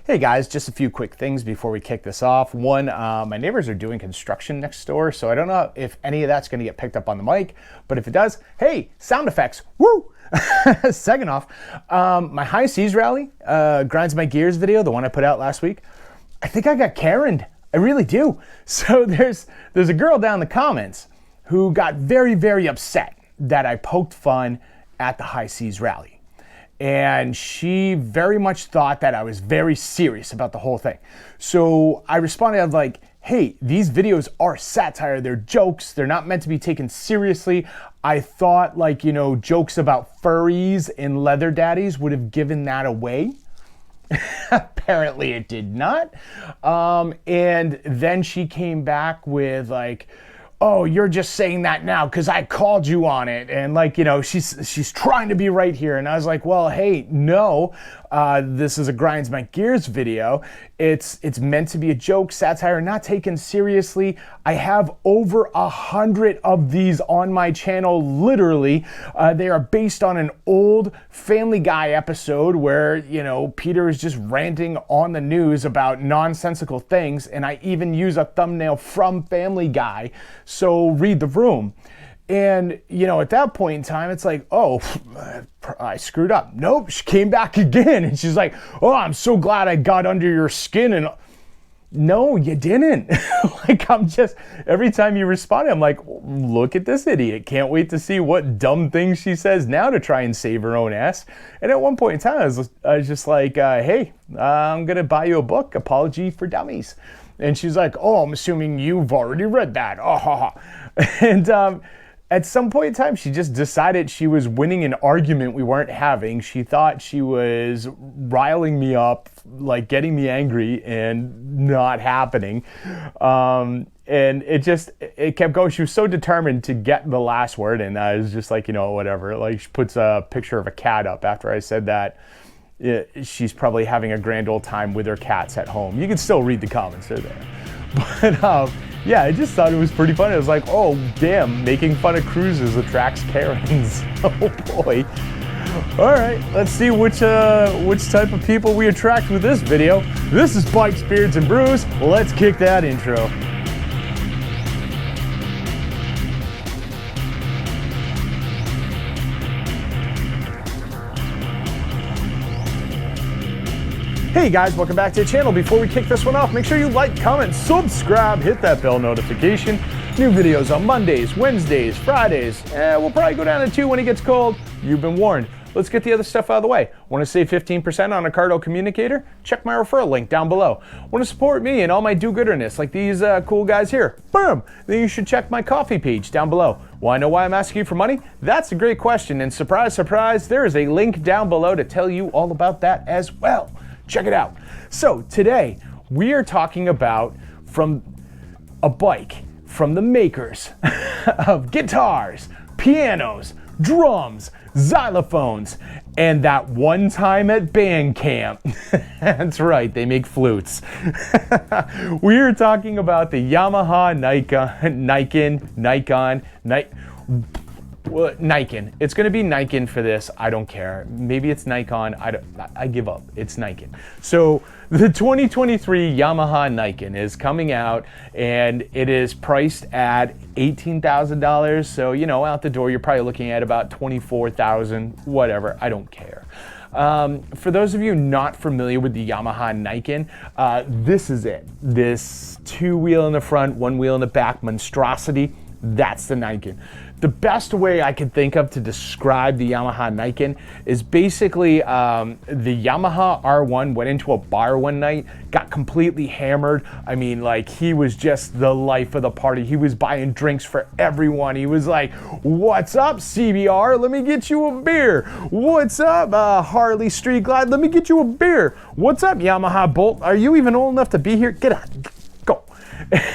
Hey guys, just a few quick things before we kick this off. One, my neighbors are doing construction next door, so I don't know if any of that's going to get picked up on the mic, but if it does, hey, sound effects, woo! Second off, my high seas rally, grinds my gears video, the one I put out last week, I think I got Karen'd. I really do. So there's a girl down in the comments who got very, very upset that I poked fun at the high seas rally. And she very much thought that I was very serious about the whole thing. So I responded, I was like, hey, these videos are satire, they're jokes, they're not meant to be taken seriously. I thought jokes about furries and leather daddies would have given that away. Apparently it did not. And then she came back with like, oh, you're just saying that now because I called you on it. And she's trying to be right here. And I was like, well, hey, no, this is a Grinds My Gears video. It's meant to be a joke, satire, not taken seriously. I have over 100 of these on my channel, literally. They are based on an old Family Guy episode where, Peter is just ranting on the news about nonsensical things. And I even use a thumbnail from Family Guy. So read the room. And, at that point in time, it's like, oh, I screwed up. Nope, she came back again. And she's like, oh, I'm so glad I got under your skin. And no, you didn't. Every time you respond, I'm like, look at this idiot. Can't wait to see what dumb things she says now to try and save her own ass. And at one point in time, I was just like, hey, I'm going to buy you a book, Apology for Dummies. And she's like, oh, I'm assuming you've already read that. Oh, ha, ha. And at some point in time, she just decided she was winning an argument we weren't having. She thought she was riling me up, like getting me angry, and not happening. And it kept going. She was so determined to get the last word. And I was just like, whatever. Like, she puts a picture of a cat up after I said that. She's probably having a grand old time with her cats at home. You can still read the comments, they're there. But yeah, I just thought it was pretty funny. I was like, oh damn, making fun of cruises attracts Karens. Oh boy. All right, let's see which type of people we attract with this video. This is Bikes, Beards, and Brews. Let's kick that intro. Hey guys, welcome back to the channel. Before we kick this one off, make sure you like, comment, subscribe, hit that bell notification. New videos on Mondays, Wednesdays, Fridays. We'll probably go down to 2 when it gets cold. You've been warned. Let's get the other stuff out of the way. Want to save 15% on a Cardo communicator? Check my referral link down below. Want to support me and all my do-gooderness like these cool guys here? Boom! Then you should check my coffee page down below. Want to know why I'm asking you for money? That's a great question, and surprise, surprise, there is a link down below to tell you all about that as well. Check it out. So today we are talking about from a bike from the makers of guitars, pianos, drums, xylophones, and that one time at band camp. That's right, they make flutes. We are talking about the Yamaha Niken. It's going to be Niken for this. I don't care. Maybe it's Nikon. I give up. It's Niken. So the 2023 Yamaha Niken is coming out, and it is priced at $18,000. So, out the door, you're probably looking at about $24,000, whatever. I don't care. For those of you not familiar with the Yamaha Niken, this is it. This 2-wheel in the front, 1 wheel in the back monstrosity. That's the Niken. The best way I could think of to describe the Yamaha Niken is basically the Yamaha R1 went into a bar one night, got completely hammered. I mean, like, he was just the life of the party. He was buying drinks for everyone. He was like, what's up, CBR? Let me get you a beer. What's up, Harley Street Glide? Let me get you a beer. What's up, Yamaha Bolt? Are you even old enough to be here? Get on, go.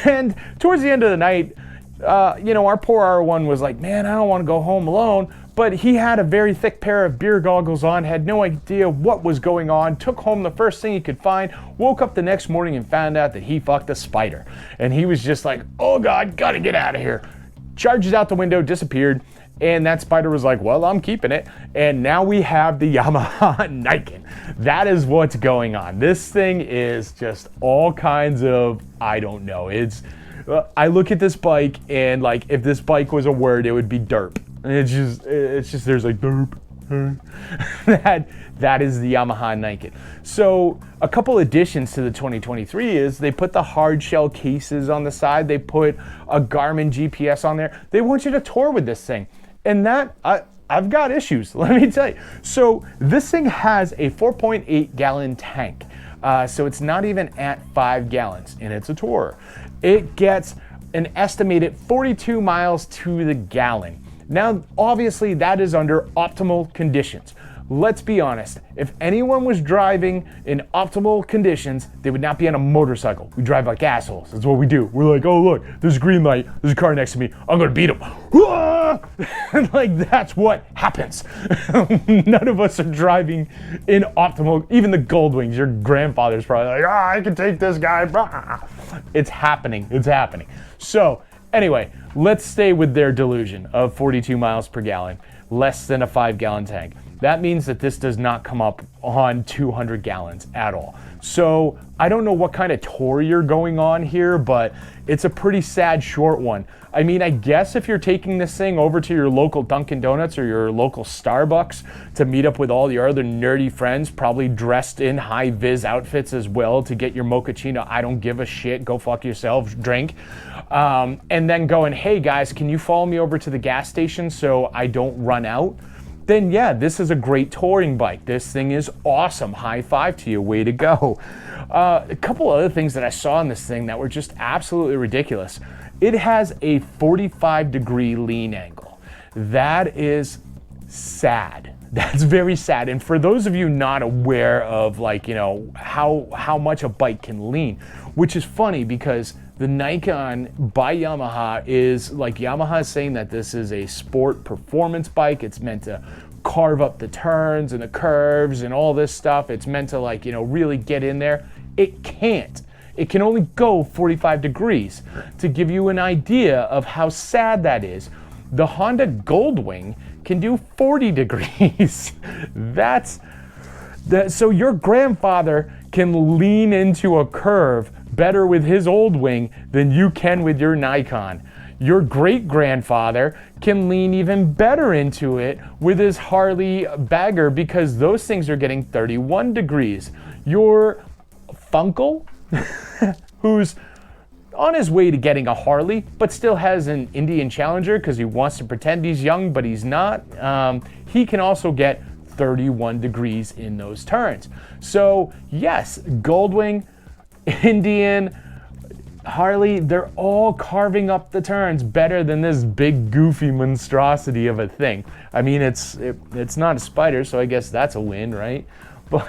And towards the end of the night, our poor R1 was like, man, I don't want to go home alone. But he had a very thick pair of beer goggles on, had no idea what was going on, took home the first thing he could find, woke up the next morning and found out that he fucked a spider. And he was just like, oh God, gotta get out of here. Charges out the window, disappeared. And that Spider was like, well, I'm keeping it. And now we have the Yamaha Niken. That is what's going on. This thing is just all kinds of, I don't know. I look at this bike and like, if this bike was a word, it would be derp. And it's just, there's like derp. That is the Yamaha Niken. So a couple additions to the 2023 is they put the hard shell cases on the side. They put a Garmin GPS on there. They want you to tour with this thing. And that, I've got issues, let me tell you. So this thing has a 4.8 gallon tank. So it's not even at 5 gallons, and it's a tourer. It gets an estimated 42 miles to the gallon. Now, obviously that is under optimal conditions. Let's be honest, if anyone was driving in optimal conditions, they would not be on a motorcycle. We drive like assholes. That's what we do. We're like, oh look, there's a green light, there's a car next to me, I'm gonna beat him. Like, that's what happens. None of us are driving in optimal, even the Goldwings, your grandfather's probably like, I can take this guy. It's happening, it's happening. So anyway, let's stay with their delusion of 42 miles per gallon, less than a 5 gallon tank. That means that this does not come up on 200 gallons at all. So I don't know what kind of tour you're going on here, but it's a pretty sad short one. I mean, I guess if you're taking this thing over to your local Dunkin' Donuts or your local Starbucks to meet up with all your other nerdy friends, probably dressed in high-vis outfits as well to get your mochaccino, I don't give a shit, go fuck yourself, drink. And then going, hey guys, can you follow me over to the gas station so I don't run out? Then yeah, this is a great touring bike. This thing is awesome. High five to you, way to go. A couple other things that I saw in this thing that were just absolutely ridiculous. It has a 45-degree lean angle. That is sad. That's very sad. And for those of you not aware of, like, you know, how much a bike can lean, which is funny because the Niken by Yamaha is, like, Yamaha is saying that this is a sport performance bike. It's meant to carve up the turns and the curves and all this stuff. It's meant to, like, you know, really get in there. It can't. It can only go 45 degrees. To give you an idea of how sad that is, the Honda Goldwing can do 40 degrees. So your grandfather can lean into a curve better with his old wing than you can with your Niken. Your great-grandfather can lean even better into it with his Harley Bagger because those things are getting 31 degrees. Your Funkel, who's on his way to getting a Harley, but still has an Indian Challenger because he wants to pretend he's young, but he's not. He can also get 31 degrees in those turns. So yes, Goldwing, Indian, Harley, they're all carving up the turns better than this big goofy monstrosity of a thing. I mean, it's not a Spider, so I guess that's a win, right? But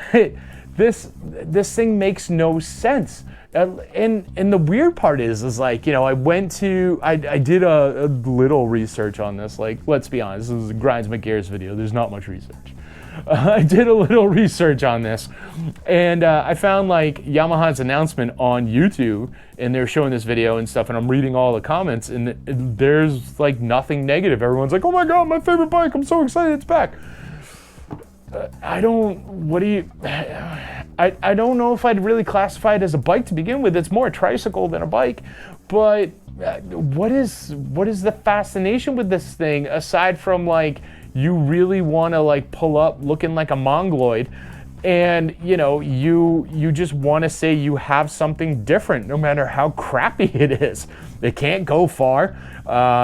this thing makes no sense. And the weird part is like, you know, I did a little research on this. Like, let's be honest, this is a Grinds My Gears video. There's not much research. I did a little research on this, and I found like Yamaha's announcement on YouTube, and they're showing this video and stuff, and I'm reading all the comments, and there's like nothing negative. Everyone's like, oh my God, my favorite bike. I'm so excited it's back. I don't know if I'd really classify it as a bike to begin with. It's more a tricycle than a bike, but what is the fascination with this thing aside from like you really want to like pull up looking like a mongoloid, and you know you just want to say you have something different no matter how crappy it is. It can't go far.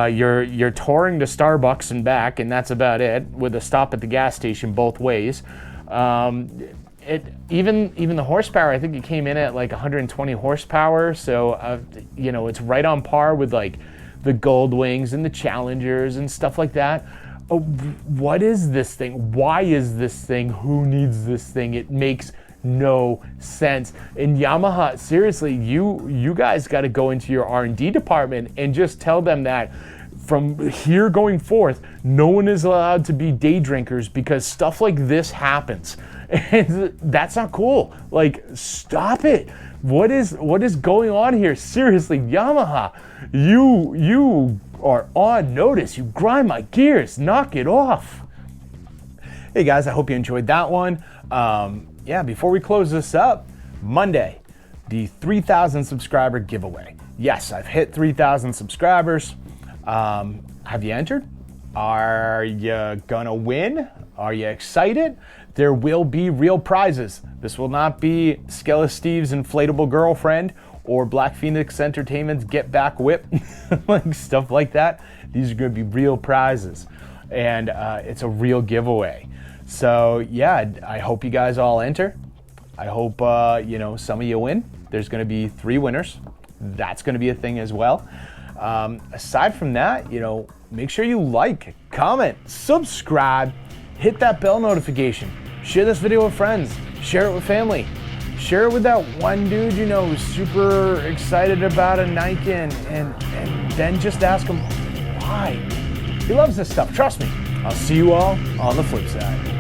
You're touring to Starbucks and back, and that's about it, with a stop at the gas station both ways. Even the horsepower, I think it came in at like 120 horsepower, so you know, it's right on par with like the Goldwings and the Challengers and stuff like that. What is this thing? Why is this thing? Who needs this thing? It makes no sense. And Yamaha, seriously, you guys got to go into your R&D department and just tell them that from here going forth, no one is allowed to be day drinkers because stuff like this happens, and that's not cool. Like, stop it. What is going on here? Seriously, Yamaha, you are on notice. You grind my gears. Knock it off. Hey guys, I hope you enjoyed that one. Yeah, before we close this up, Monday, the 3,000 subscriber giveaway. Yes, I've hit 3,000 subscribers. Have you entered? Are you gonna win? Are you excited? There will be real prizes. This will not be Skella Steve's inflatable girlfriend or Black Phoenix Entertainment's get back whip, like stuff like that. These are gonna be real prizes, and it's a real giveaway. So yeah, I hope you guys all enter. I hope some of you win. There's gonna be 3 winners. That's gonna be a thing as well. Aside from that, make sure you like, comment, subscribe, hit that bell notification, share this video with friends, share it with family, share it with that one dude who's super excited about a Niken, and then just ask him why. He loves this stuff, trust me. I'll see you all on the flip side.